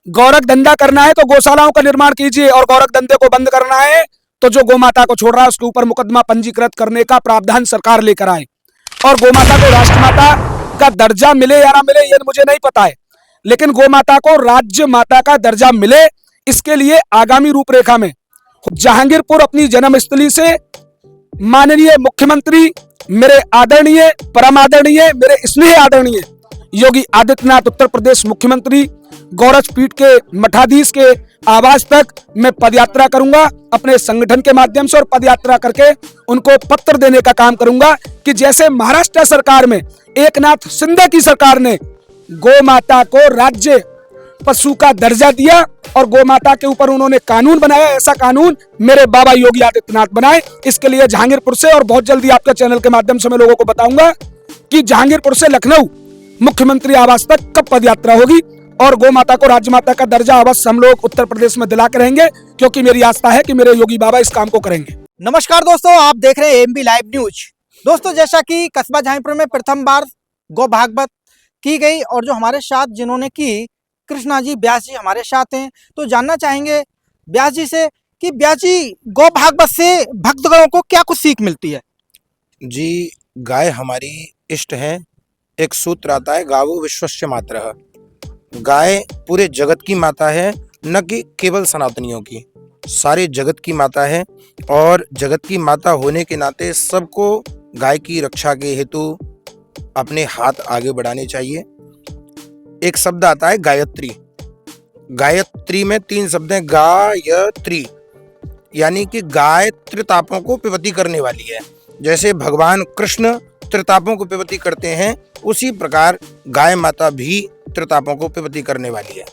गोरख धंधा करना है तो गौशालाओं का निर्माण कीजिए, और गोरख धंधे को बंद करना है तो जो गोमाता को छोड़ रहा है उसके ऊपर मुकदमा पंजीकृत करने का प्रावधान सरकार लेकर आए। और गोमाता को राष्ट्रमाता का दर्जा मिले या ना मिले ये मुझे नहीं पता है, लेकिन गोमाता को राज्य माता का दर्जा मिले, इसके लिए आगामी रूपरेखा में जहांगीरपुर अपनी जन्मस्थली से माननीय मुख्यमंत्री, मेरे आदरणीय, परम आदरणीय, मेरे स्नेह आदरणीय योगी आदित्यनाथ उत्तर प्रदेश मुख्यमंत्री, गौरच पीठ के मठाधीश के आवास तक मैं पदयात्रा करूंगा अपने संगठन के माध्यम से, और पदयात्रा करके उनको पत्र देने का काम करूंगा कि जैसे महाराष्ट्र सरकार में एकनाथ शिंदे की सरकार ने गौ माता को राज्य पशु का दर्जा दिया और गौ माता के ऊपर उन्होंने कानून बनाया, ऐसा कानून मेरे बाबा योगी आदित्यनाथ बनाए। इसके लिए जहांगीरपुर से, और बहुत जल्दी आपके चैनल के माध्यम से मैं लोगों को बताऊंगा कि जहांगीरपुर से लखनऊ मुख्यमंत्री आवास तक कब पदयात्रा होगी, और गौ माता को राज्य माता का दर्जा अवश्य हम लोग उत्तर प्रदेश में दिला के रहेंगे, क्योंकि मेरी आस्था है कि मेरे योगी बाबा इस काम को करेंगे। नमस्कार दोस्तों, आप देख रहे हैं एमबी लाइव न्यूज। दोस्तों, जैसा कि कस्बा जहांगीरपुर में प्रथम बार गौ भागवत की गई, और जो हमारे साथ जिन्होंने की कृष्णा जी व्यास जी हमारे साथ हैं, तो जानना चाहेंगे व्यास जी से कि व्यास जी, गौ भागवत से भक्तगणों को क्या कुछ सीख मिलती है? जी, गाय हमारी इष्ट है। एक सूत्र आता है, गावो विश्वस्य मातरः। गाय पूरे जगत की माता है, न कि केवल सनातनियों की, सारे जगत की माता है। और जगत की माता होने के नाते सबको गाय की रक्षा के हेतु अपने हाथ आगे बढ़ाने चाहिए। एक शब्द आता है गायत्री। गायत्री में 3 शब्द हैं, गायत्री, यानी कि गाय त्रितापों को पिबती करने वाली है। जैसे भगवान कृष्ण त्रितापों को पिबती करते हैं, उसी प्रकार गाय माता भी त्रितापों को पिबती करने वाली है।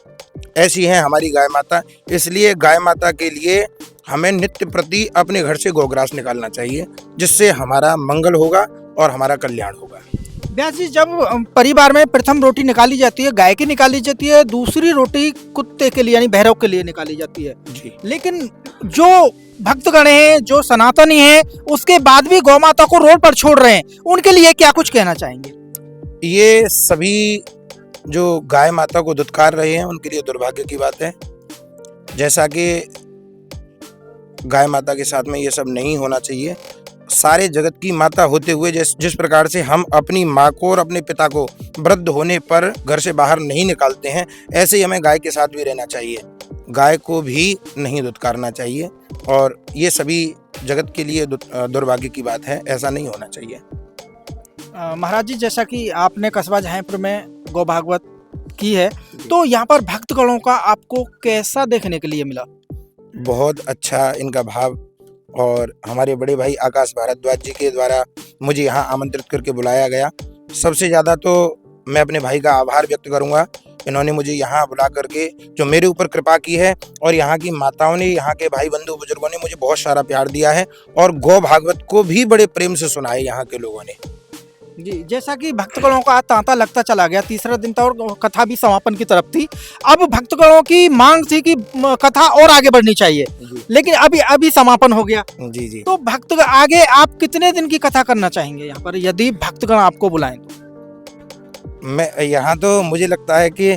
ऐसी है हमारी गाय माता। इसलिए गाय माता के लिए हमें नित्य प्रति अपने घर से गोग्रास निकालना चाहिए, जिससे हमारा मंगल होगा और हमारा कल्याण होगा। व्यास जी, जब परिवार में प्रथम रोटी निकाली जाती है, गाय की निकाली जाती है, दूसरी रोटी कुत्ते के लिए यानी भैरव के लिए निकाली जाती है जी। लेकिन जो भक्तगण हैं, जो सनातनी हैं, उसके बाद भी गौ माता को रोड पर छोड़ रहे हैं, उनके लिए क्या कुछ कहना चाहेंगे? ये सभी जो गाय माता को दुत्कार रहे हैं, उनके लिए दुर्भाग्य की बात है। जैसा कि गाय माता के साथ में ये सब नहीं होना चाहिए। सारे जगत की माता होते हुए जिस प्रकार से हम अपनी माँ को और अपने पिता को वृद्ध होने पर घर से बाहर नहीं निकालते हैं, ऐसे ही हमें गाय के साथ भी रहना चाहिए। गाय को भी नहीं दुत्कारना चाहिए, और ये सभी जगत के लिए दुर्भाग्य की बात है। ऐसा नहीं होना चाहिए। महाराज जी, जैसा कि आपने कस्बा जहांगीरपुर में गौ भागवत की है, तो यहाँ पर भक्तगणों का आपको कैसा देखने के लिए मिला? बहुत अच्छा इनका भाव, और हमारे बड़े भाई आकाश भारद्वाज जी के द्वारा मुझे यहाँ आमंत्रित करके बुलाया गया। सबसे ज़्यादा तो मैं अपने भाई का आभार व्यक्त करूँगा। इन्होंने मुझे यहाँ बुला करके जो मेरे ऊपर कृपा की है, और यहाँ की माताओं ने, यहाँ के भाई बंधु बुजुर्गों ने मुझे बहुत सारा प्यार दिया है, और गौ भागवत को भी बड़े प्रेम से सुना है यहाँ के लोगों ने। जी, जैसा कि भक्तगणों का तांता लगता चला गया, तीसरा दिन था और कथा भी समापन की तरफ थी। अब भक्तगणों की मांग थी कि कथा और आगे बढ़नी चाहिए, लेकिन अभी समापन हो गया। जी जी। तो भक्त आगे आप कितने दिन की कथा करना चाहेंगे यहाँ पर, यदि भक्तगण आपको बुलाएं तो? मैं यहाँ तो मुझे लगता है कि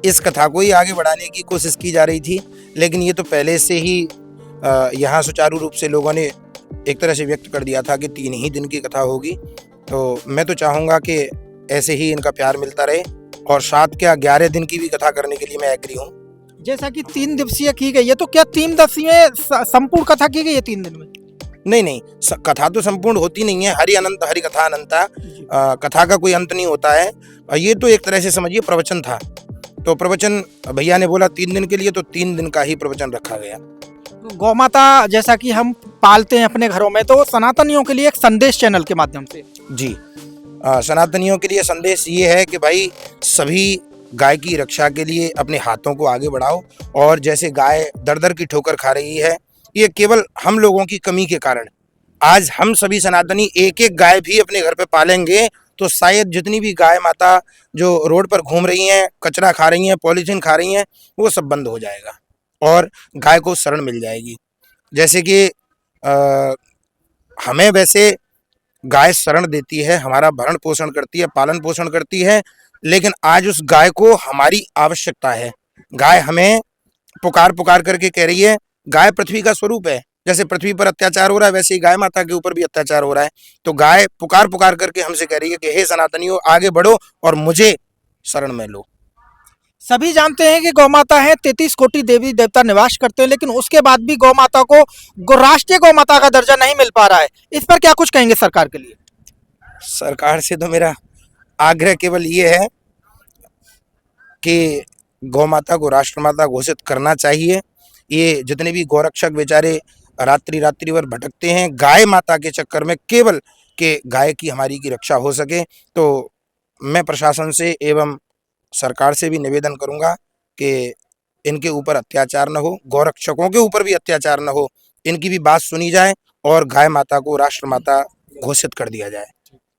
इस कथा को ही आगे बढ़ाने की कोशिश की जा रही थी, लेकिन ये तो पहले से ही यहाँ सुचारू रूप से लोगों ने एक तरह से व्यक्त कर दिया था कि 3 ही दिन की कथा होगी। तो मैं तो चाहूँगा कि ऐसे ही इनका प्यार मिलता रहे, और 7 क्या 11 दिन की भी कथा करने के लिए मैं एग्री हूँ। जैसा कि 3 दिवसीय की गई है, तो क्या 3 दिवसीय संपूर्ण कथा की गई है 3 दिन में? नहीं, कथा तो संपूर्ण होती नहीं है। हरि अनंत हरि कथा अनंता, कथा का कोई अंत नहीं होता है। ये तो एक तरह से समझिए प्रवचन था। तो प्रवचन भैया ने बोला 3 दिन के लिए, तो 3 दिन का ही प्रवचन रखा गया। गौ माता जैसा कि हम पालते हैं अपने घरों में, तो सनातनियों के लिए एक संदेश चैनल के माध्यम से। जी, सनातनियों के लिए संदेश ये है कि भाई सभी गाय की रक्षा के लिए अपने हाथों को आगे बढ़ाओ। और जैसे गाय दर दर की ठोकर खा रही है, ये केवल हम लोगों की कमी के कारण। आज हम सभी सनातनी एक एक गाय भी अपने घर पे पालेंगे, तो शायद जितनी भी गाय माता जो रोड पर घूम रही हैं, कचरा खा रही हैं, पॉलीथीन खा रही हैं, वो सब बंद हो जाएगा और गाय को शरण मिल जाएगी। जैसे कि हमें वैसे गाय शरण देती है, हमारा भरण पोषण करती है, पालन पोषण करती है, लेकिन आज उस गाय को हमारी आवश्यकता है। गाय हमें पुकार पुकार करके कह रही है, गाय पृथ्वी का स्वरूप है। जैसे पृथ्वी पर अत्याचार हो रहा है, वैसे ही गाय माता के ऊपर भी अत्याचार हो रहा है। तो गाय पुकार पुकार करके हमसे कह रही है कि हे सनातनियों, आगे बढ़ो और मुझे शरण में लो। सभी जानते हैं कि गौ माता है 33 कोटि देवी देवता निवास करते हैं, लेकिन उसके बाद भी गौ माता को राष्ट्रीय गौ माता का दर्जा नहीं मिल पा रहा है। इस पर क्या कुछ कहेंगे सरकार के लिए? सरकार से तो मेरा आग्रह केवल ये है कि गौ माता को राष्ट्रमाता घोषित करना चाहिए। ये जितने भी गौरक्षक बेचारे रात्रि रात्रि भर भटकते हैं गाय माता के चक्कर में, केवल कि गाय की हमारी की रक्षा हो सके, तो मैं प्रशासन से एवं सरकार से भी निवेदन करूंगा कि इनके ऊपर अत्याचार न हो, गौरक्षकों के ऊपर भी अत्याचार न हो, इनकी भी बात सुनी जाए और गाय माता को राष्ट्रमाता घोषित कर दिया जाए।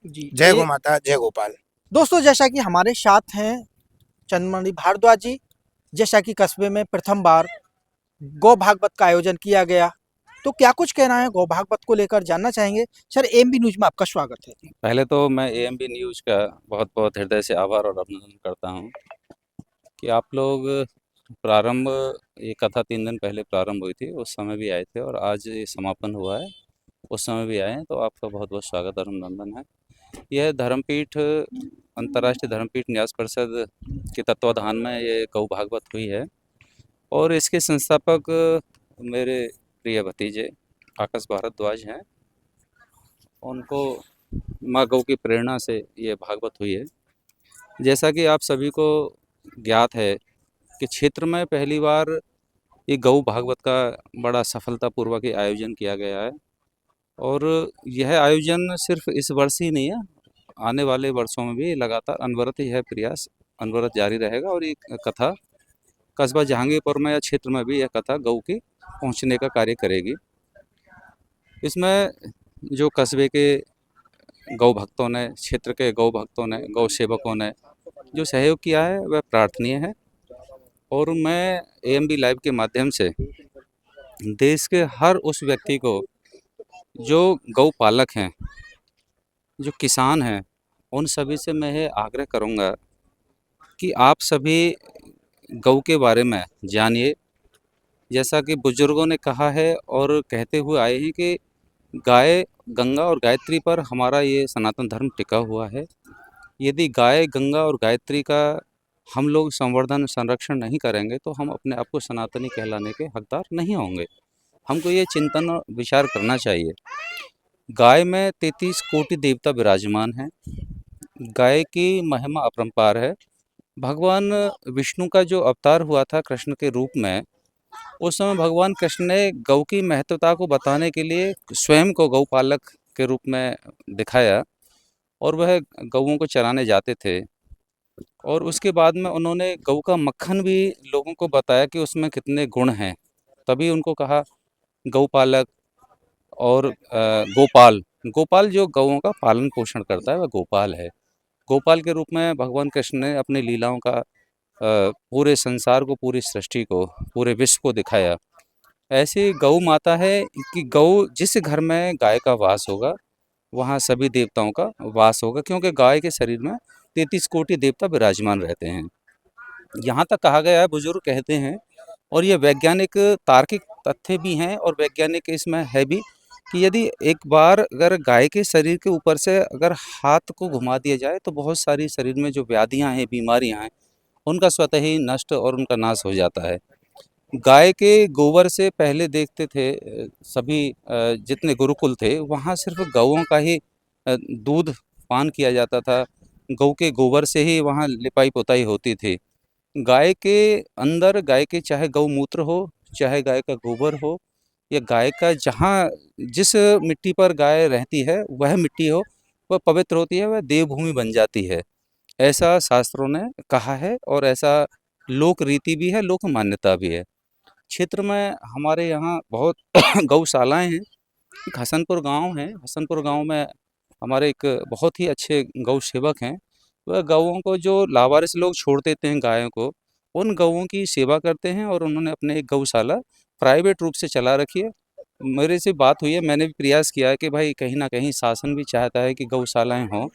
जी, जय गौ माता, जय गोपाल। दोस्तों जैसा कि हमारे साथ हैं चंद्रमणि भारद्वाज जी, जैसा कि कस्बे में प्रथम बार गौ भागवत का आयोजन किया गया, तो क्या कुछ कहना है गौ भागवत को लेकर जानना चाहेंगे। सर, एएमबी न्यूज में आपका स्वागत है। पहले तो मैं एएमबी न्यूज़ का बहुत बहुत हृदय से आभार और अभिनंदन करता हूँ कि आप लोग प्रारंभ, ये कथा 3 दिन पहले प्रारंभ हुई थी, उस समय भी आए थे और आज ये समापन हुआ है, उस समय भी आए हैं, तो आपका बहुत बहुत स्वागत और अभिनंदन है। यह धर्मपीठ, अंतर्राष्ट्रीय धर्मपीठ न्यास परिषद के तत्वाधान में ये गौ भागवत हुई है और इसके संस्थापक मेरे प्रिय भतीजे आकाश भारद्वाज हैं। उनको माँ गौ की प्रेरणा से ये भागवत हुई है। जैसा कि आप सभी को ज्ञात है कि क्षेत्र में पहली बार ये गौ भागवत का बड़ा सफलतापूर्वक ये आयोजन किया गया है और यह आयोजन सिर्फ इस वर्ष ही नहीं है, आने वाले वर्षों में भी लगातार अनवरत यह प्रयास अनवरत जारी रहेगा और ये कथा कस्बा जहांगीरपुर में या क्षेत्र में भी यह कथा गौ की पहुंचने का कार्य करेगी। इसमें जो कस्बे के गौ भक्तों ने, क्षेत्र के गौ भक्तों ने, गौ सेवकों ने जो सहयोग किया है वह प्रार्थनीय है और मैं एएमबी लाइव के माध्यम से देश के हर उस व्यक्ति को जो गौ पालक हैं, जो किसान हैं, उन सभी से मैं ये आग्रह करूंगा कि आप सभी गौ के बारे में जानिए। जैसा कि बुजुर्गों ने कहा है और कहते हुए आए हैं कि गाय, गंगा और गायत्री पर हमारा ये सनातन धर्म टिका हुआ है। यदि गाय, गंगा और गायत्री का हम लोग संवर्धन, संरक्षण नहीं करेंगे तो हम अपने आप को सनातनी कहलाने के हकदार नहीं होंगे। हमको ये चिंतन और विचार करना चाहिए। गाय में 33 कोटि देवता विराजमान हैं। गाय की महिमा अपरंपार है। भगवान विष्णु का जो अवतार हुआ था कृष्ण के रूप में, उस समय भगवान कृष्ण ने गौ की महत्वता को बताने के लिए स्वयं को गौपालक के रूप में दिखाया और वह गौओं को चराने जाते थे और उसके बाद में उन्होंने गौ का मक्खन भी लोगों को बताया कि उसमें कितने गुण हैं। तभी उनको कहा गौपालक और गोपाल। गोपाल जो गौओं का पालन पोषण करता है वह गोपाल है। गोपाल के रूप में भगवान कृष्ण ने अपनी लीलाओं का पूरे संसार को, पूरी सृष्टि को, पूरे विश्व को दिखाया। ऐसी गौ माता है कि गौ जिस घर में गाय का वास होगा वहाँ सभी देवताओं का वास होगा, क्योंकि गाय के शरीर में 33 कोटि देवता विराजमान रहते हैं। यहाँ तक कहा गया है, बुजुर्ग कहते हैं और ये वैज्ञानिक तार्किक तथ्य भी हैं और वैज्ञानिक इसमें है भी कि यदि एक बार अगर गाय के शरीर के ऊपर से अगर हाथ को घुमा दिया जाए तो बहुत सारी शरीर में जो व्याधियाँ हैं, बीमारियाँ हैं, उनका स्वतः ही नष्ट और उनका नाश हो जाता है। गाय के गोबर से पहले देखते थे सभी जितने गुरुकुल थे वहाँ सिर्फ गौओं का ही दूध पान किया जाता था। गौ के गोबर से ही वहाँ लिपाई पोताई होती थी। गाय के अंदर, गाय के चाहे गौमूत्र हो, चाहे गाय का गोबर हो या गाय का जहाँ जिस मिट्टी पर गाय रहती है वह मिट्टी हो, वह पवित्र होती है, वह देवभूमि बन जाती है। ऐसा शास्त्रों ने कहा है और ऐसा लोक रीति भी है, लोक मान्यता भी है। क्षेत्र में हमारे यहाँ बहुत गौशालाएँ हैं। एक हसनपुर गांव है। हसनपुर गांव में हमारे एक बहुत ही अच्छे गौ सेवक हैं। वह गौओं को, जो लावारिस लोग छोड़ देते हैं गायों को, उन गौओं की सेवा करते हैं और उन्होंने अपने एक गौशाला प्राइवेट रूप से चला रखी है। मेरे से बात हुई है, मैंने भी प्रयास किया है कि भाई कहीं न कहीं शासन भी चाहता है कि गौशालाएँ हों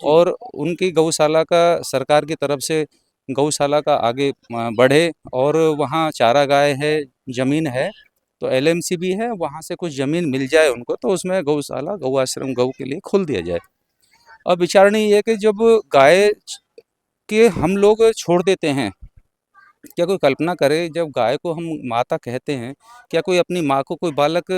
और उनकी गौशाला का सरकार की तरफ से गौशाला का आगे बढ़े और वहाँ चारागाह है, ज़मीन है, तो एलएमसी भी है, वहाँ से कुछ ज़मीन मिल जाए उनको तो उसमें गौशाला, गौ आश्रम गऊ के लिए खोल दिया जाए। अब विचारणीय ये है कि जब गाय के हम लोग छोड़ देते हैं, क्या कोई कल्पना करे जब गाय को हम माता कहते हैं, क्या कोई अपनी माँ को कोई बालक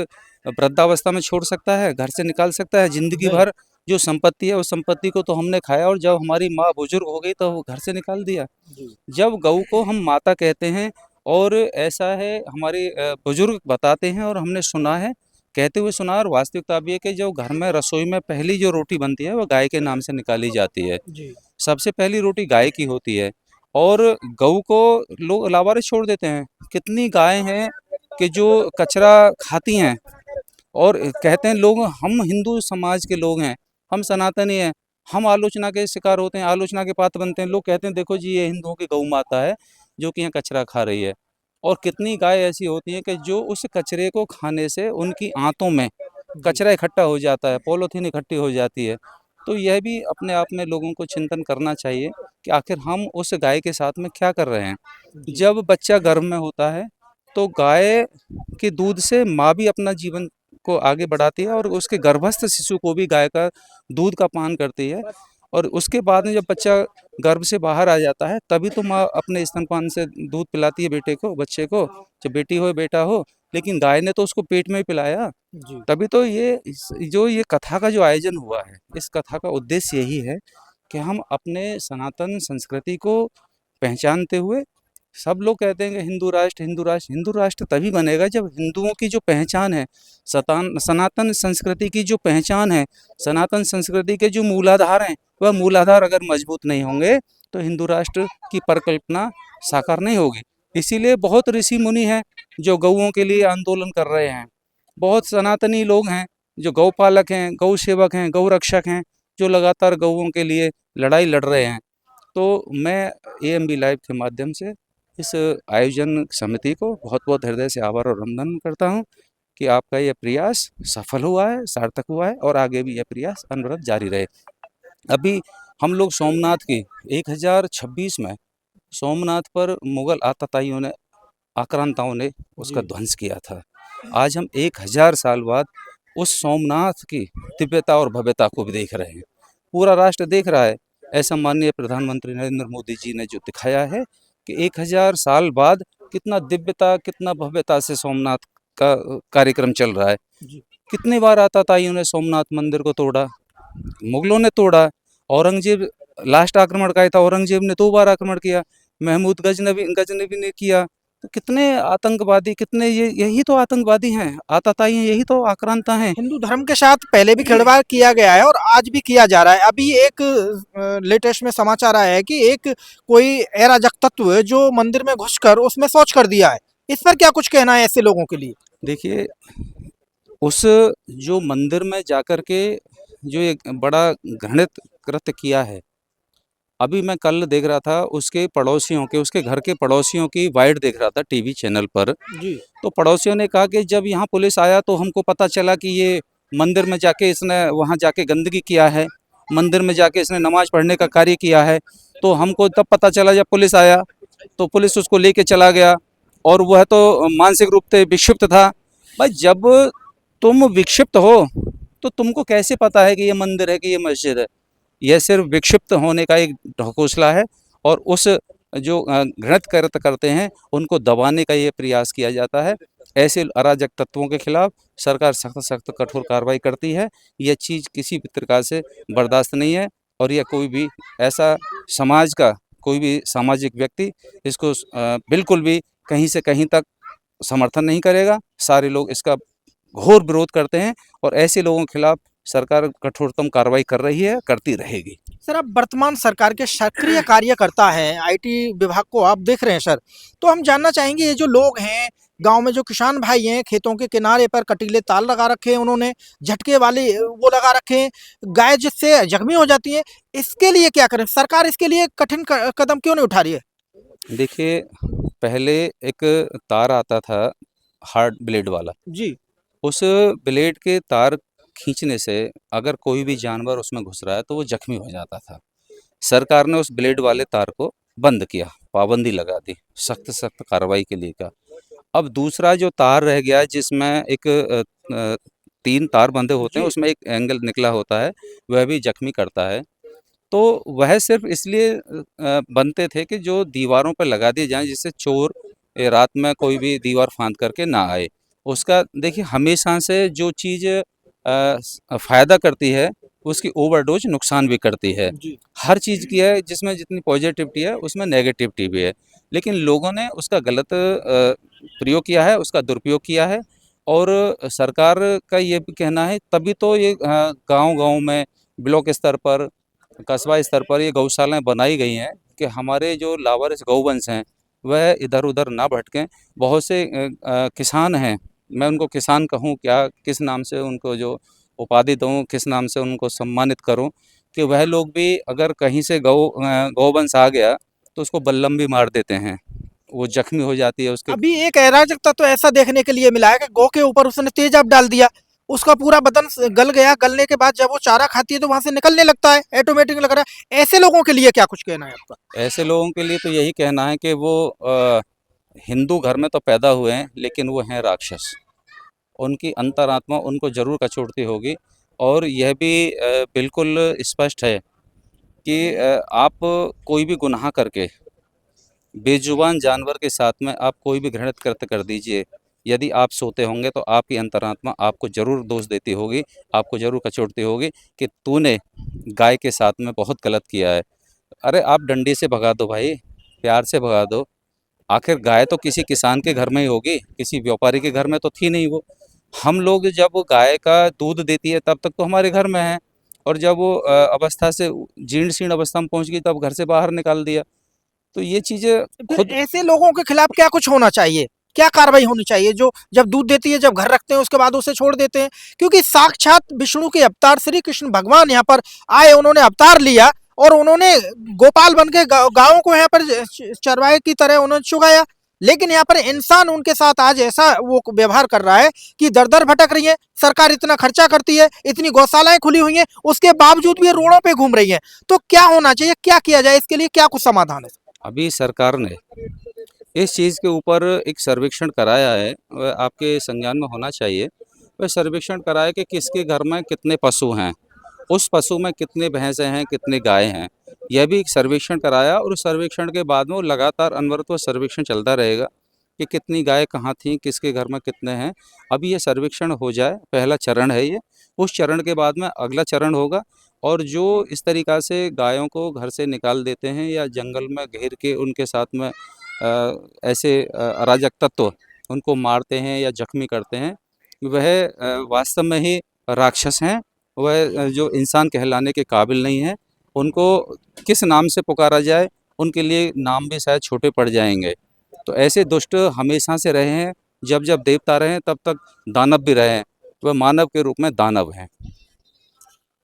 वृद्धावस्था में छोड़ सकता है, घर से निकाल सकता है? ज़िंदगी नहीं। भर जो संपत्ति है, उस संपत्ति को तो हमने खाया और जब हमारी माँ बुजुर्ग हो गई तो वो घर से निकाल दिया। जी। जब गऊ को हम माता कहते हैं और ऐसा है हमारे बुजुर्ग बताते हैं और हमने सुना है, कहते हुए सुना है और वास्तविकता भी है कि जो घर में रसोई में पहली जो रोटी बनती है, वो गाय के नाम से निकाली जाती है। जी। सबसे पहली रोटी गाय की होती है और गऊ को लोग लावारिस छोड़ देते हैं। कितनी गाय हैं कि जो कचरा खाती हैं और कहते हैं लोग हम हिंदू समाज के लोग हैं, हम सनातनी हैं, हम आलोचना के शिकार होते हैं, आलोचना के पात्र बनते हैं। लोग कहते हैं देखो जी ये हिंदुओं की गऊ माता है जो कि यहाँ कचरा खा रही है। और कितनी गाय ऐसी होती हैं कि जो उस कचरे को खाने से उनकी आंतों में कचरा इकट्ठा हो जाता है, पॉलीथीन इकट्ठी हो जाती है। तो यह भी अपने आप में लोगों को चिंतन करना चाहिए कि आखिर हम उस गाय के साथ में क्या कर रहे हैं। जब बच्चा गर्भ में होता है तो गाय के दूध से माँ भी अपना जीवन को आगे बढ़ाती है और उसके गर्भस्थ शिशु को भी गाय का दूध का पान करती है और उसके बाद में जब बच्चा गर्भ से बाहर आ जाता है तभी तो माँ अपने स्तनपान से दूध पिलाती है बेटे को, बच्चे को, चाहे बेटी हो बेटा हो। लेकिन गाय ने तो उसको पेट में ही पिलाया। जी। तभी तो जो ये कथा का जो आयोजन हुआ है, इस कथा का उद्देश्य यही है कि हम अपने सनातन संस्कृति को पहचानते हुए, सब लोग कहते हैं कि हिंदू राष्ट्र, हिंदू राष्ट्र, हिंदू राष्ट्र तभी बनेगा जब हिंदुओं की जो पहचान है, सनातन संस्कृति की जो पहचान है, सनातन संस्कृति के जो मूलाधार हैं, वह मूलाधार अगर मजबूत नहीं होंगे तो हिंदू राष्ट्र की परिकल्पना साकार नहीं होगी। इसीलिए बहुत ऋषि मुनि हैं जो गौओं के लिए आंदोलन कर रहे हैं। बहुत सनातनी लोग हैं जो गौपालक हैं, गौ सेवक हैं, गौ रक्षक हैं, जो लगातार गौओं के लिए लड़ाई लड़ रहे हैं। तो मैं एएमबी लाइव के माध्यम से इस आयोजन समिति को बहुत-बहुत हृदय से आभार और वंदन करता हूँ कि आपका ये प्रयास सफल हुआ है, सार्थक हुआ है और आगे भी यह प्रयास अनवरत जारी रहे। अभी हम लोग सोमनाथ की 1026 में सोमनाथ पर मुगल आतताइयों ने, आक्रांताओं ने उसका जी। ध्वंस किया था। आज हम 1000 साल बाद उस सोमनाथ की दिव्यता और भव्यता को भी देख रहे हैं। पूरा राष्ट्र देख रहा है। ऐसा माननीय प्रधानमंत्री नरेंद्र मोदी जी ने जो दिखाया है कि 1000 साल बाद कितना दिव्यता, कितना भव्यता से सोमनाथ का कार्यक्रम चल रहा है। जी। कितनी बार आतताइयों ने सोमनाथ मंदिर को तोड़ा, मुगलों ने तोड़ा, औरंगज़ेब लास्ट आक्रमण का था, औरंगज़ेब ने 2 बार आक्रमण किया, महमूद गजनवी ने किया। तो कितने आतंकवादी, कितने यही तो आतंकवादी हैं, आतताई हैं, यही तो आक्रांता हैं। हिंदू धर्म के साथ पहले भी खिलवाड़ किया गया है और आज भी किया जा रहा है। अभी एक लेटेस्ट में समाचार आया है कि एक कोई अराजक तत्व है जो मंदिर में घुसकर उसमें शौच कर दिया है। इस पर क्या कुछ कहना है ऐसे लोगों के लिए? देखिए, उस जो मंदिर में जाकर के जो एक बड़ा घृणित कृत्य किया है, अभी मैं कल देख रहा था उसके पड़ोसियों के, उसके घर के पड़ोसियों की वाइड देख रहा था टीवी चैनल पर। जी। तो पड़ोसियों ने कहा कि जब यहाँ पुलिस आया तो हमको पता चला कि ये मंदिर में जाके इसने वहाँ जाके गंदगी किया है, मंदिर में जाके इसने नमाज पढ़ने का कार्य किया है। तो हमको तब पता चला जब पुलिस आया, तो पुलिस उसको लेके चला गया और वह तो मानसिक रूप से विक्षिप्त था। भाई जब तुम विक्षिप्त हो तो तुमको कैसे पता है कि ये मंदिर है कि ये मस्जिद है? यह सिर्फ विक्षिप्त होने का एक ढकोसला है और उस जो घृणित कृत्य करते हैं उनको दबाने का ये प्रयास किया जाता है। ऐसे अराजक तत्वों के खिलाफ सरकार सख्त सख्त कठोर कार्रवाई करती है। यह चीज़ किसी भी प्रकार से बर्दाश्त नहीं है और यह कोई भी ऐसा समाज का कोई भी सामाजिक व्यक्ति इसको बिल्कुल भी कहीं से कहीं तक समर्थन नहीं करेगा। सारे लोग इसका घोर विरोध करते हैं और ऐसे लोगों के खिलाफ सरकार कठोरतम कार्रवाई कर रही है, करती रहेगी। सर, आप वर्तमान सरकार के सक्रिय कार्यकर्ता हैं, आईटी विभाग को आप देख रहे हैं सर। तो हम जानना चाहेंगे ये जो लोग हैं, गांव में जो किसान भाई हैं, खेतों के किनारे पर कटीले तार लगा रखे हैं उन्होंने, झटके वाले वो लगा रखे हैं, गाय जिससे जख्मी हो जाती है, इसके लिए क्या करें? सरकार इसके लिए कठिन कदम क्यों नहीं उठा रही है? देखिए, पहले एक तार आता था हार्ड ब्लेड वाला, जी। उस ब्लेड के तार खींचने से अगर कोई भी जानवर उसमें घुस रहा है तो वो जख्मी हो जाता था। सरकार ने उस ब्लेड वाले तार को बंद किया, पाबंदी लगा दी, सख्त सख्त कार्रवाई के लिए कहा। अब दूसरा जो तार रह गया जिसमें एक 3 तार बंधे होते हैं, जी। उसमें एक एंगल निकला होता है, वह भी ज़ख्मी करता है। तो वह सिर्फ़ इसलिए बनते थे कि जो दीवारों पे लगा दिए जाएँ जिससे चोर रात में कोई भी दीवार फांद करके ना आए। उसका देखिए हमेशा से जो चीज़ फ़ायदा करती है, उसकी ओवरडोज़ नुकसान भी करती है। जी। हर चीज़ की है जिसमें जितनी पॉज़िटिविटी है उसमें नेगेटिविटी भी है। लेकिन लोगों ने उसका गलत प्रयोग किया है, उसका दुरुपयोग किया है और सरकार का ये भी कहना है तभी तो ये गाँव-गाँव में, ब्लॉक स्तर पर, कस्बा स्तर पर ये गौशालाएँ बनाई गई हैं कि हमारे जो लावारिस गौवंश हैं, वह इधर-उधर ना भटकें। बहुत से किसान हैं, मैं उनको किसान कहूँ क्या, किस नाम से उनको जो उपाधि दूँ, किस नाम से उनको सम्मानित करूँ कि वह लोग भी अगर कहीं से गौवंश आ गया, तो उसको बल्लम भी मार देते हैं। वो ज़ख्मी हो जाती है उसके। अभी एक अराजकता तो ऐसा देखने के लिए मिला है कि गौ के ऊपर उसने तेजाब डाल दिया, उसका पूरा बदन गल गया, गलने के बाद जब वो चारा खाती है तो वहां से निकलने लगता है, ऑटोमेटिक लग रहा है। ऐसे लोगों के लिए क्या कुछ कहना है आपका? ऐसे लोगों के लिए तो यही कहना है कि वो हिंदू घर में तो पैदा हुए हैं, लेकिन वो हैं राक्षस। उनकी अंतरात्मा उनको ज़रूर कचोटती होगी और यह भी बिल्कुल स्पष्ट है कि आप कोई भी गुनाह करके बेजुबान जानवर के साथ में आप कोई भी घृणित कृत्य कर दीजिए, यदि आप सोते होंगे तो आपकी अंतरात्मा आपको ज़रूर दोष देती होगी, आपको ज़रूर कचोटती होगी कि तूने गाय के साथ में बहुत गलत किया है। अरे आप डंडे से भगा दो भाई, प्यार से भगा दो। आखिर गाय तो किसी किसान के घर में ही होगी, किसी व्यापारी के घर में तो थी नहीं वो। हम लोग जब गाय का दूध देती है तब तक तो हमारे घर में है और जब वो अवस्था से जीर्ण-शीर्ण अवस्था में पहुँच गई तब घर से बाहर निकाल दिया। तो ये चीज़ें फिर खुद ऐसे लोगों के खिलाफ क्या कुछ होना चाहिए? क्या कार्रवाई होनी चाहिए जो जब दूध देती है, जब घर रखते हैं उसके बाद उसे छोड़ देते हैं? क्योंकि साक्षात विष्णु के अवतार श्री कृष्ण भगवान यहाँ पर आए, उन्होंने अवतार लिया और उन्होंने गोपाल बन के गायों को यहाँ पर चरवाहे की तरह उन्होंने चुगाया। लेकिन यहाँ पर इंसान उनके साथ आज ऐसा वो व्यवहार कर रहा है कि दर दर भटक रही है। सरकार इतना खर्चा करती है, इतनी गौशालाएं खुली हुई हैं, उसके बावजूद भी ये रोडों पे घूम रही है। तो क्या होना चाहिए, क्या किया जाए इसके लिए, क्या कुछ समाधान है? अभी सरकार ने इस चीज़ के ऊपर एक सर्वेक्षण कराया है, वह आपके संज्ञान में होना चाहिए। वह सर्वेक्षण कराया कि किसके घर में कितने पशु हैं, उस पशु में कितने भैंसें हैं, कितने गाय हैं। यह भी एक सर्वेक्षण कराया और उस सर्वेक्षण के बाद में वो लगातार अनवरत वो सर्वेक्षण चलता रहेगा कि कितनी गाय कहाँ थीं, किसके घर में कितने हैं। अभी ये सर्वेक्षण हो जाए, पहला चरण है ये, उस चरण के बाद में अगला चरण होगा और जो इस तरीक़ा से गायों को घर से निकाल देते हैं या जंगल में घेर के उनके साथ में ऐसे अराजक तत्व उनको मारते हैं या ज़ख्मी करते हैं, वह वास्तव में ही राक्षस हैं। वह जो इंसान कहलाने के काबिल नहीं हैं। उनको किस नाम से पुकारा जाए, उनके लिए नाम भी शायद छोटे पड़ जाएँगे। तो ऐसे दुष्ट हमेशा से रहे हैं, जब देवता रहे हैं तब तक दानव भी रहे हैं। वह मानव के रूप में दानव हैं।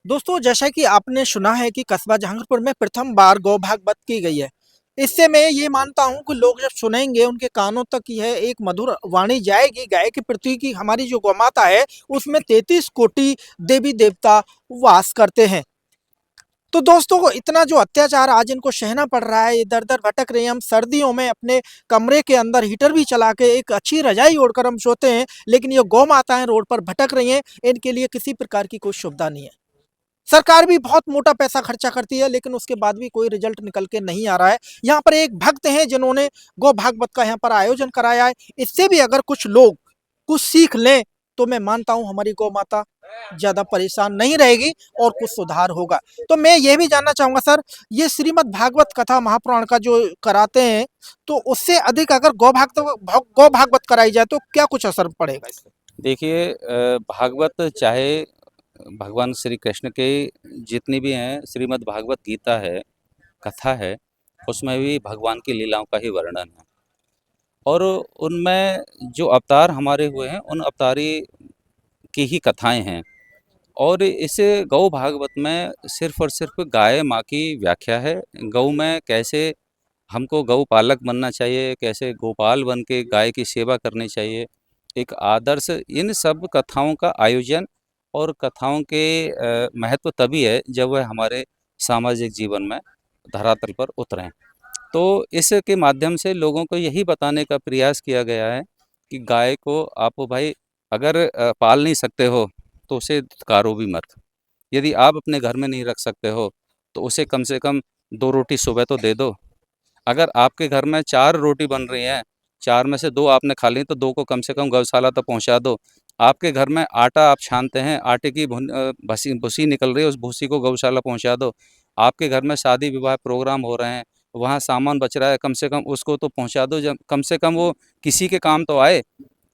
दोस्तों, जैसा कि आपने सुना है कि कस्बा जहांगीरपुर में प्रथम बार गौ भागवत की गई है। इससे मैं ये मानता हूँ कि लोग जब सुनेंगे उनके कानों तक यह एक मधुर वाणी जाएगी गाय के प्रति की हमारी जो गौ माता है उसमें 33 कोटि देवी देवता वास करते हैं। तो दोस्तों, को इतना जो अत्याचार आज इनको सहना पड़ रहा है, इधर उधर भटक रहे हैं, हम सर्दियों में अपने कमरे के अंदर हीटर भी चला के एक अच्छी रजाई ओढ़कर हम सोते हैं, लेकिन ये गौ माताएं रोड पर भटक रही हैं, इनके लिए किसी प्रकार की कोई सुविधा नहीं है। सरकार भी बहुत मोटा पैसा खर्चा करती है, लेकिन उसके बाद भी कोई रिजल्ट निकल के नहीं आ रहा है। यहाँ पर एक भक्त हैं जिन्होंने गौ भागवत का यहाँ पर आयोजन कराया है। इससे भी अगर कुछ लोग कुछ सीख लें तो मैं मानता हूँ हमारी गौ माता ज्यादा परेशान नहीं रहेगी और कुछ सुधार होगा। तो मैं ये भी जानना चाहूंगा सर, ये श्रीमद् भागवत कथा महापुराण का जो कराते हैं, तो उससे अधिक अगर गौ भागवत कराई जाए तो क्या कुछ असर पड़ेगा इससे? देखिए भागवत चाहे भगवान श्री कृष्ण के जितनी भी हैं, श्रीमद् भागवत गीता है, कथा है, उसमें भी भगवान की लीलाओं का ही वर्णन है और उनमें जो अवतार हमारे हुए हैं, उन अवतारी की ही कथाएँ हैं और इस गौ भागवत में सिर्फ़ और सिर्फ़ गाय माँ की व्याख्या है। गऊ में कैसे हमको गौपालक बनना चाहिए, कैसे गोपाल बन के गाय की सेवा करनी चाहिए, एक आदर्श इन सब कथाओं का आयोजन और कथाओं के महत्व तभी है जब वह हमारे सामाजिक जीवन में धरातल पर उतरें। तो इसके माध्यम से लोगों को यही बताने का प्रयास किया गया है कि गाय को आप भाई अगर पाल नहीं सकते हो तो उसे धुतकारो भी मत। यदि आप अपने घर में नहीं रख सकते हो तो उसे कम से कम 2 रोटी सुबह तो दे दो। अगर आपके घर में 4 रोटी बन रही हैं, 4 में से 2 आपने खा ली तो 2 को कम से कम गौशाला तक पहुँचा दो। आपके घर में आटा आप छानते हैं, आटे की भूसी निकल रही है, उस भूसी को गौशाला पहुँचा दो। आपके घर में शादी विवाह प्रोग्राम हो रहे हैं, वहाँ सामान बच रहा है, कम से कम उसको तो पहुँचा दो, जब कम से कम वो किसी के काम तो आए।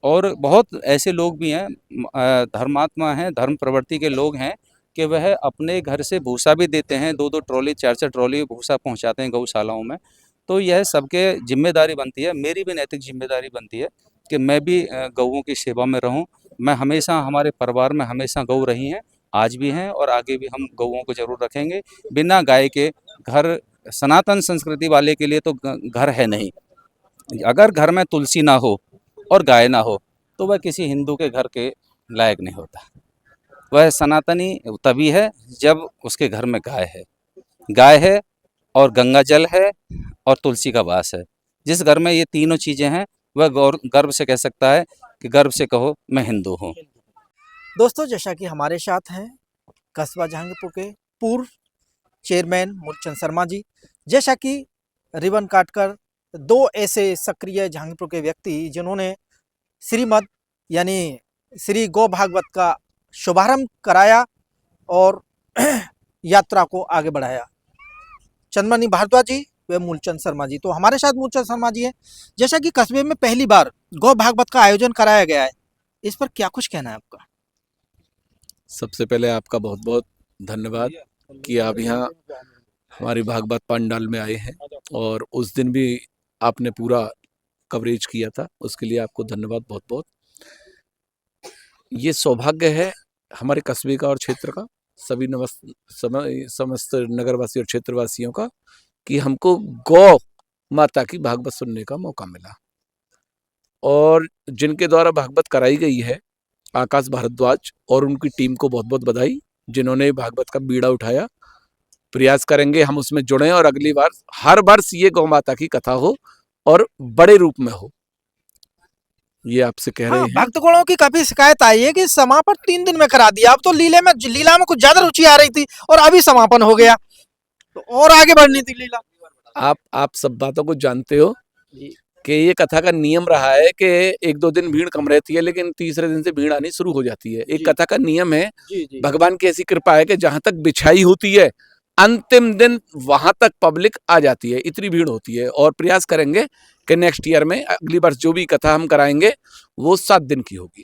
और बहुत ऐसे लोग भी हैं धर्मात्मा हैं, धर्म प्रवृत्ति के लोग हैं कि वह अपने घर से भूसा भी देते हैं, 2-2 ट्रॉली 4-4 ट्रॉली भूसा पहुँचाते हैं गौशालाओं में। तो यह सबके ज़िम्मेदारी बनती है, मेरी भी नैतिक ज़िम्मेदारी बनती है कि मैं भी गौओं की सेवा में रहूँ। मैं हमेशा हमारे परिवार में हमेशा गौ रही हैं, आज भी हैं और आगे भी हम गौओं को ज़रूर रखेंगे। बिना गाय के घर सनातन संस्कृति वाले के लिए तो घर है नहीं। अगर घर में तुलसी ना हो और गाय ना हो तो वह किसी हिंदू के घर के लायक नहीं होता। वह सनातनी तभी है जब उसके घर में गाय है और गंगा जल है और तुलसी का वास है। जिस घर में ये तीनों चीज़ें हैं वह गर्व से कह सकता है कि गर्व से कहो मैं हिंदू हूँ। दोस्तों जैसा कि हमारे साथ हैं कस्बा जहांगीरपुर के पूर्व चेयरमैन मूलचंद शर्मा जी, जैसा कि रिबन काटकर 2 ऐसे सक्रिय जहांगीरपुर के व्यक्ति जिन्होंने श्रीमद यानी श्री गौ भागवत का शुभारंभ कराया और यात्रा को आगे बढ़ाया, चंद्रमणि भारद्वाज जी व मूलचंद शर्मा जी। तो हमारे साथ मूलचंद शर्मा जी हैं। जैसा कि कस्बे में पहली बार गौ भागवत का आयोजन कराया गया है, इस पर क्या कुछ कहना है आपका? सबसे पहले आपका बहुत बहुत धन्यवाद कि आप यहाँ हमारी भागवत पंडाल में आए हैं और उस दिन भी आपने पूरा कवरेज किया था, उसके लिए आपको धन्यवाद बहुत बहुत। ये सौभाग्य है हमारे कस्बे का और क्षेत्र का, सभी समस्त नगरवासी और क्षेत्रवासियों का कि हमको गौ माता की भागवत सुनने का मौका मिला। और जिनके द्वारा भागवत कराई गई है आकाश भारद्वाज और उनकी टीम को बहुत बहुत बधाई, जिन्होंने भागवत का बीड़ा उठाया। प्रयास करेंगे हम उसमें जुड़ें और अगली बार हर वर्ष ये गौ माता की कथा हो और बड़े रूप में हो, ये आपसे कह रहे हैं। भक्तगणों की काफी शिकायत आई है कि समापन 3 दिन में करा दिया, अब तो लीला में कुछ ज्यादा रुचि आ रही थी और अभी समापन हो गया, तो और आगे बढ़नी थी लीला। आप सब बातों को जानते हो कि ये कथा का नियम रहा है कि 1-2 दिन भीड़ कम रहती है, लेकिन तीसरे दिन से भीड़ आनी शुरू हो जाती है। एक कथा का नियम है, भगवान की ऐसी कृपा है कि जहां तक बिछाई होती है अंतिम दिन वहां तक पब्लिक आ जाती है, इतनी भीड़ होती है। और प्रयास करेंगे कि नेक्स्ट ईयर में अगली बार जो भी कथा हम कराएंगे वो 7 दिन की होगी।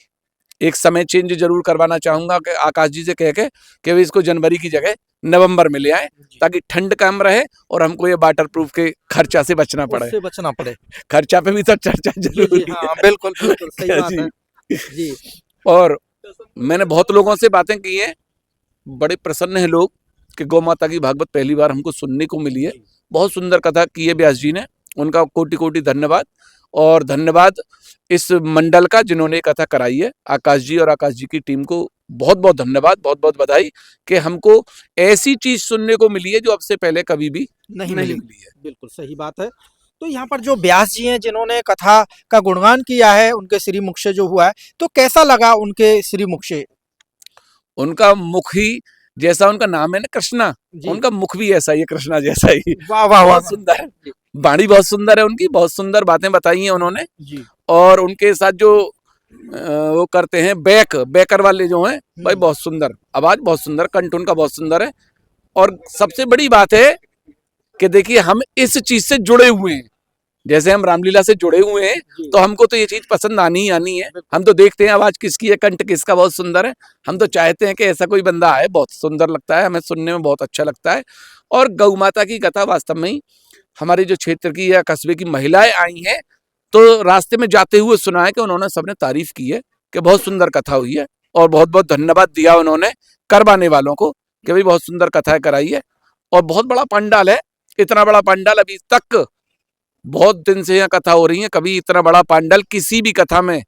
एक समय चेंज जरूर करवाना चाहूंगा कि आकाश जी से कह के कि वे इसको जनवरी की जगह नवंबर में ले आए, ताकि ठंड कम रहे और हमको ये वाटर प्रूफ के खर्चा से बचना पड़े। खर्चा पे भी तो चर्चा जरूरी है। हाँ, बिल्कुल बिल्कुल सही बात है जी। और मैंने बहुत लोगों से बातें की हैं, बड़े प्रसन्न हैं लोग कि गौ माता की भागवत पहली बार हमको सुनने को मिली है। बहुत सुंदर कथा की है व्यास जी ने, उनका कोटि कोटि धन्यवाद। और धन्यवाद इस मंडल का जिन्होंने कथा कराई है, आकाश जी और आकाश जी की टीम को बहुत बहुत धन्यवाद, बहुत बहुत बधाई कि हमको ऐसी चीज सुनने को मिली है जो अब से पहले कभी भी नहीं मिली है। बिल्कुल सही बात है। तो यहाँ पर जो व्यास जी हैं जिन्होंने कथा का गुणगान किया है, उनके श्रीमुख से जो हुआ है, तो कैसा लगा उनके श्रीमुख से? उनका मुख ही जैसा उनका नाम है ना कृष्णा, उनका मुख भी ऐसा ही है कृष्णा जैसा ही। वाह वाह वाह, सुंदर है, वाणी बहुत सुंदर है उनकी, बहुत सुंदर बातें बताई हैं उन्होंने जी। और उनके साथ जो वो करते हैं बैकर वाले जो हैं भाई, बहुत सुंदर आवाज, बहुत सुंदर कंठ उनका बहुत सुंदर है। और सबसे बड़ी बात है कि देखिए हम इस चीज से जुड़े हुए हैं, जैसे हम रामलीला से जुड़े हुए हैं तो हमको तो ये चीज पसंद आनी ही आनी है। हम तो देखते हैं आवाज किसकी है, कंठ किसका बहुत सुंदर है, हम तो चाहते हैं कि ऐसा कोई बंदा आए, बहुत सुंदर लगता है, हमें सुनने में बहुत अच्छा लगता है। और गौ माता की कथा वास्तव में ही हमारे जो क्षेत्र की या कस्बे की महिलाएं आई हैं तो रास्ते में जाते हुए सुना है कि उन्होंने सबने तारीफ की है कि बहुत सुंदर कथा हुई है। और बहुत बहुत धन्यवाद दिया उन्होंने करवाने वालों को कि भाई बहुत सुंदर कथा कराई है। और बहुत बड़ा पंडाल है, इतना बड़ा पंडाल अभी तक बहुत दिन से यहाँ कथा हो रही है, कभी इतना बड़ा पंडाल किसी भी कथा में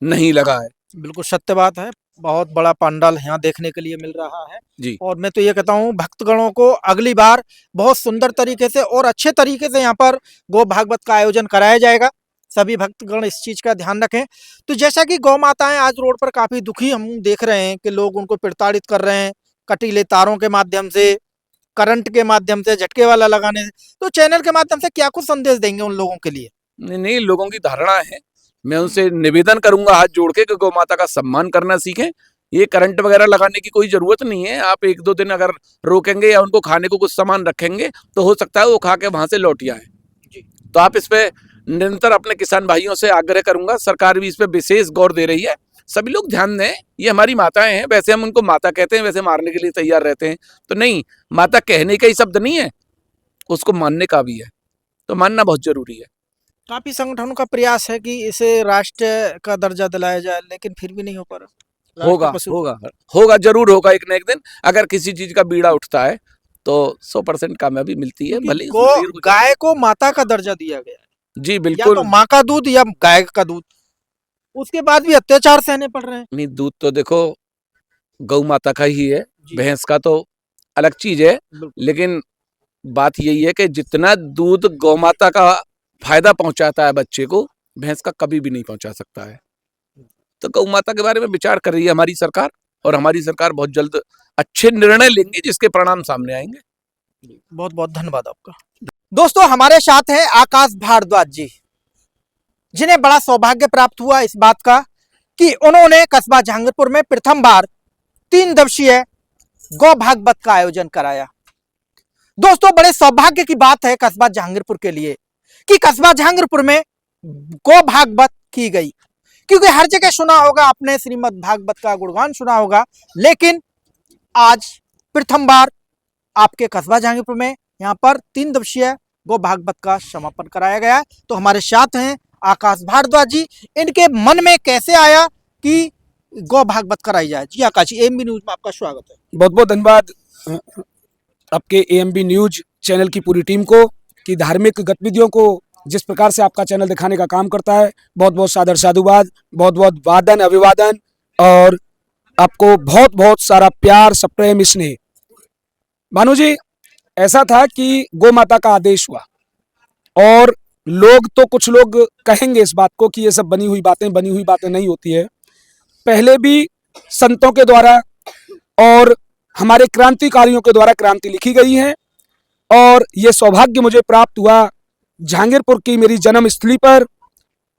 नहीं लगा है। बिल्कुल सत्य बात है। बहुत बड़ा पंडाल यहाँ देखने के लिए मिल रहा है जी। और मैं तो ये कहता हूँ भक्तगणों को अगली बार बहुत सुंदर तरीके से और अच्छे तरीके से यहाँ पर गौ भागवत का आयोजन कराया जाएगा। सभी भक्तगण इस चीज का ध्यान रखें। तो जैसा कि गौ माताएं आज रोड पर काफी दुखी हम देख रहे हैं कि लोग उनको प्रताड़ित कर रहे हैं कटीले तारों के माध्यम से, करंट के माध्यम से, झटके वाला लगाने से। तो चैनल के माध्यम से क्या कुछ संदेश देंगे उन लोगों के लिए? नहीं, लोगों की धारणा है, मैं उनसे निवेदन करूंगा हाथ जोड़ के कि गौ माता का सम्मान करना सीखें। ये करंट वगैरह लगाने की कोई जरूरत नहीं है। आप 1-2 दिन अगर रोकेंगे या उनको खाने को कुछ सामान रखेंगे तो हो सकता है वो खा के वहां से लौट आए। तो आप इस पे निरंतर अपने किसान भाइयों से आग्रह करूंगा। सरकार भी इस पे विशेष गौर दे रही है, सभी लोग ध्यान दें। ये हमारी माताएं हैं, वैसे हम उनको माता कहते हैं, वैसे मारने के लिए तैयार रहते हैं। तो नहीं, माता कहने का ही शब्द नहीं है, उसको मानने का भी है, तो मानना बहुत जरूरी है। काफी संगठनों का प्रयास है कि इसे राष्ट्र का दर्जा दिलाया जाए, लेकिन फिर भी नहीं हो पा रहा। होगा राष्ट्र पशु- होगा होगा, जरूर होगा एक न एक दिन। अगर किसी चीज का बीड़ा उठता है तो 100% कामयाबी मिलती है, भले ही उसमें देर हो जाए। गाय को माता का दर्जा दिया गया है, जी या बिल्कुल। तो माँ का दूध या गाय का दूध, उसके बाद भी अत्याचार सहने पड़ रहे हैं। नहीं, दूध तो देखो गौ माता का ही है, जी। भैंस का तो अलग चीज है। बिल्कुल। लेकिन बात यही है कि जितना दूध गौ माता का फायदा पहुंचाता है बच्चे को, भैंस का कभी भी नहीं पहुंचा सकता है। तो गौ माता के बारे में विचार कर रही है हमारी सरकार, और हमारी सरकार बहुत जल्द अच्छे निर्णय लेंगी जिसके परिणाम सामने आएंगे। बहुत बहुत धन्यवाद आपका। दोस्तों, हमारे साथ हैं आकाश भारद्वाज जी, जिन्हें बड़ा सौभाग्य प्राप्त हुआ इस बात का कि उन्होंने कस्बा जहांगीरपुर में प्रथम बार 3 दिवसीय गौ भागवत का आयोजन कराया। दोस्तों, बड़े सौभाग्य की बात है कस्बा जहांगीरपुर के लिए कि कस्बा जहांगीरपुर में गौ भागवत की गई, क्योंकि हर जगह सुना होगा आपने श्रीमद् भागवत का गुणगान सुना होगा, लेकिन आज प्रथम बार आपके कस्बा जहांगीरपुर में यहाँ पर 3 दिवसीय गौ भागवत का समापन कराया गया। तो हमारे साथ हैं आकाश भारद्वाज जी। इनके मन में कैसे आया कि गौ भागवत कराई जाए? जी आकाश जी, एएमबी न्यूज में आपका स्वागत है। बहुत बहुत धन्यवाद आपके एएमबी न्यूज चैनल की पूरी टीम को कि धार्मिक गतिविधियों को जिस प्रकार से आपका चैनल दिखाने का काम करता है। बहुत बहुत सादर साधुवाद, बहुत बहुत वादन अभिवादन, और आपको बहुत बहुत सारा प्यार, सप्रेम, स्नेह। भानु जी, ऐसा था कि गौ माता का आदेश हुआ और लोग तो कुछ लोग कहेंगे इस बात को कि ये सब बनी हुई बातें नहीं होती है। पहले भी संतों के द्वारा और हमारे क्रांतिकारियों के द्वारा क्रांति लिखी गई है, और ये सौभाग्य मुझे प्राप्त हुआ जहांगीरपुर की मेरी जन्मस्थली पर,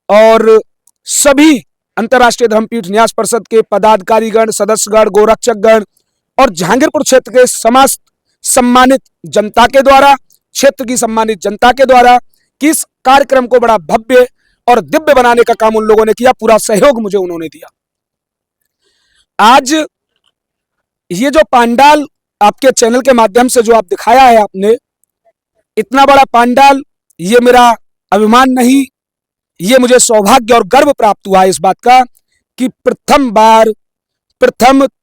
और सभी अंतर्राष्ट्रीय धर्मपीठ न्यास परिषद के पदाधिकारीगण, सदस्यगण, गोरक्षकगण और जहांगीरपुर क्षेत्र के समस्त सम्मानित जनता के द्वारा, क्षेत्र की सम्मानित जनता के द्वारा कि इस कार्यक्रम को बड़ा भव्य और दिव्य बनाने का काम उन लोगों ने किया। पूरा सहयोग मुझे उन्होंने दिया। आज ये जो पांडाल आपके चैनल के माध्यम से जो आप दिखाया है आपने, इतना बड़ा पांडाल, ये मेरा अभिमान नहीं, ये मुझे सौभाग्य और गर्व प्राप्त हुआ इस बात का कि प्रथम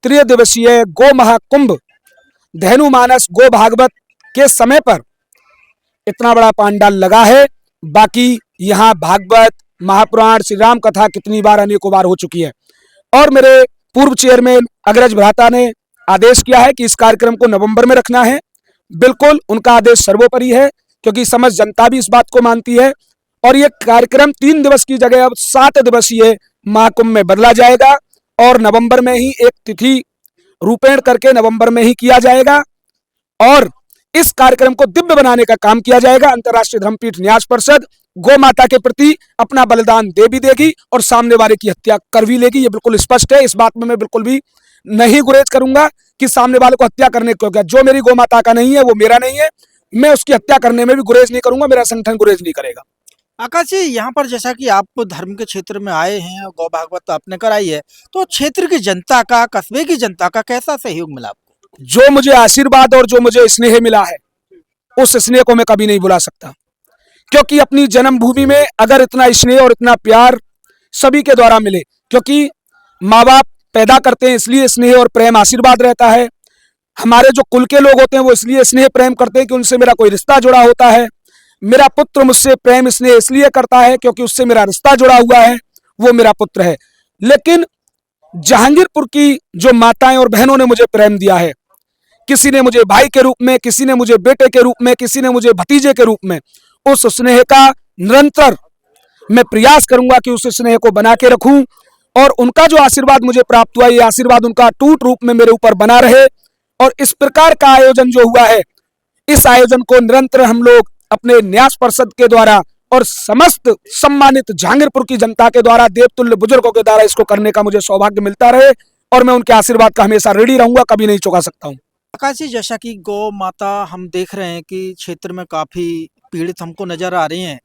3 दिवसीय गो महाकुंभ धेनु मानस गो भागवत के समय पर इतना बड़ा पांडाल लगा है। बाकी यहाँ भागवत, महापुराण, श्री राम कथा कितनी बार, अनेकों बार हो चुकी है। और मेरे पूर्व चेयरमैन अग्रज भ्राता ने आदेश किया है कि इस कार्यक्रम को नवंबर में रखना है। बिल्कुल उनका आदेश सर्वोपरि है, क्योंकि समस्त जनता भी इस बात को मानती है। और ये कार्यक्रम 3 दिवस की जगह अब 7 दिवसीय महाकुंभ में बदला जाएगा, और नवंबर में ही एक तिथि रूपेण करके नवंबर में ही किया जाएगा, और इस कार्यक्रम को दिव्य बनाने का काम किया जाएगा। अंतर्राष्ट्रीय धर्मपीठ न्यास परिषद गौ माता के प्रति अपना बलिदान दे भी देगी और सामने वाले की हत्या कर भी लेगी। ये बिल्कुल स्पष्ट है। इस बात में मैं बिल्कुल भी नहीं गुरेज करूंगा कि सामने वाले को हत्या करने को, जो मेरी गौ माता का नहीं है वो मेरा नहीं है, मैं उसकी हत्या करने में भी गुरेज नहीं करूंगा, मेरा संगठन गुरेज नहीं करेगा। आकाश जी, यहाँ पर जैसा कि आप धर्म के क्षेत्र में आए हैं, गौ भागवत आपने कराई है, तो क्षेत्र की जनता का, कस्बे की जनता का कैसा सहयोग मिला आपको? जो मुझे आशीर्वाद और जो मुझे स्नेह मिला है, उस स्नेह को मैं कभी नहीं भुला सकता। क्योंकि अपनी जन्मभूमि में अगर इतना स्नेह और इतना प्यार सभी के द्वारा मिले, क्योंकि माँ बाप पैदा करते हैं इसलिए स्नेह और प्रेम आशीर्वाद रहता है। हमारे जो कुल के लोग होते हैं वो इसलिए स्नेह प्रेम करते हैं कि उनसे मेरा कोई रिश्ता जुड़ा होता है। मेरा पुत्र मुझसे प्रेम स्नेह इसलिए करता है क्योंकि उससे मेरा रिश्ता जुड़ा हुआ है, वो मेरा पुत्र है। लेकिन जहांगीरपुर की जो माताएं और बहनों ने मुझे प्रेम दिया है, किसी ने मुझे भाई के रूप में, किसी ने मुझे बेटे के रूप में, किसी ने मुझे भतीजे के रूप में, उस स्नेह का निरंतर मैं प्रयास करूंगा कि उस स्नेह को बना के रखूं और उनका जो आशीर्वाद मुझे प्राप्त हुआ, ये आशीर्वाद उनका टूट रूप में मेरे ऊपर बना रहे। और इस प्रकार का आयोजन जो हुआ है, इस आयोजन को निरंतर हम लोग अपने न्यास परिषद के द्वारा और समस्त सम्मानित जहांगीरपुर की जनता के द्वारा, देवतुल्य बुजुर्गों के द्वारा इसको करने का मुझे सौभाग्य मिलता रहे और मैं उनके आशीर्वाद का हमेशा रेडी रहूंगा, कभी नहीं चुका सकता हूं। आकाश जी, जैसा कि गौ माता हम देख रहे हैं कि क्षेत्र में काफी पीड़ित हमको नजर आ रही हैं,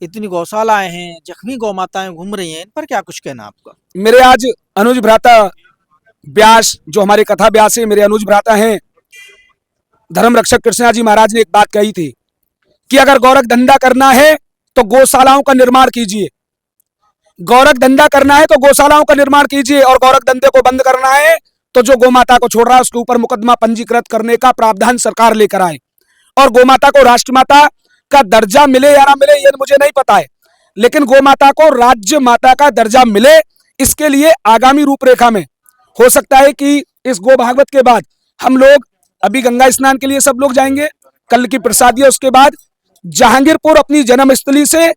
इतनी गौशालाएं हैं, जख्मी गौ माताएं घूम रही हैं, इन पर क्या कुछ कहना आपका? मेरे आज अनुज भ्राता व्यास, जो हमारे कथा व्यास है, मेरे अनुज भ्राता हैं, धर्म रक्षक कृष्णा जी महाराज ने एक बात कही थी कि अगर गोरख धंधा करना है तो गौशालाओं का निर्माण कीजिए, गोरख धंधा करना है तो गौशालाओं का निर्माण कीजिए, और गोरख धंधे को बंद करना है तो जो गोमाता को छोड़ रहा है उसके ऊपर मुकदमा पंजीकृत करने का प्रावधान सरकार लेकर आए और गोमाता को राष्ट्रमाता का दर्जा मिले या ना मिले ये मुझे नहीं पता है, लेकिन गोमाता को राज्य माता का दर्जा मिले, इसके लिए आगामी रूपरेखा में हो सकता है कि इस गो भागवत के बाद हम लोग अभी गंगा स्नान के लिए सब लोग जाएंगे, कल की प्रसादी है, उसके बाद जहांगीरपुर अपनी जन्मस्थली से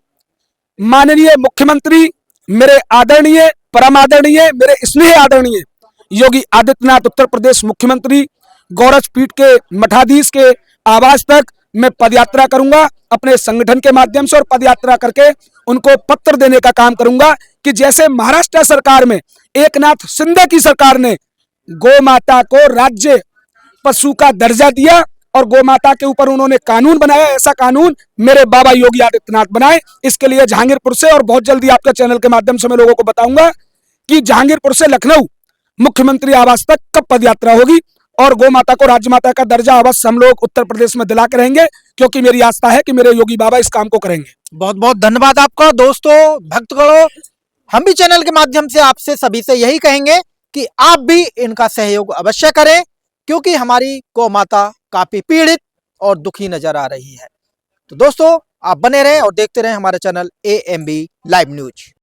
माननीय मुख्यमंत्री, मेरे आदरणीय, परम आदरणीय, मेरे स्नेह आदरणीय योगी आदित्यनाथ उत्तर प्रदेश मुख्यमंत्री, गौरच पीठ के मठाधीश के आवास तक मैं पदयात्रा करूंगा अपने संगठन के माध्यम से, और पदयात्रा करके उनको पत्र देने का काम करूंगा कि जैसे महाराष्ट्र सरकार में एकनाथ शिंदे की सरकार ने गौ माता को राज्य पशु का दर्जा दिया और गौ माता के ऊपर उन्होंने कानून बनाया, ऐसा कानून मेरे बाबा योगी आदित्यनाथ बनाए। इसके लिए जहांगीरपुर से, और बहुत जल्दी आपके चैनल के माध्यम से मैं लोगों को बताऊंगा कि जहांगीरपुर से लखनऊ मुख्यमंत्री आवास तक कब पदयात्रा होगी, और गौ माता को राजमाता का दर्जा अवश्य हम लोग उत्तर प्रदेश में दिला के रहेंगे, क्योंकि मेरी आस्था है कि मेरे योगी बाबा इस काम को करेंगे। बहुत बहुत धन्यवाद आपका। दोस्तों, भक्तगणों, हम भी चैनल के माध्यम से आपसे सभी से यही कहेंगे कि आप भी इनका सहयोग अवश्य करें, क्योंकि हमारी गौ माता काफी पीड़ित और दुखी नजर आ रही है। तो दोस्तों, आप बने रहें और देखते रहें हमारा चैनल AMB लाइव न्यूज।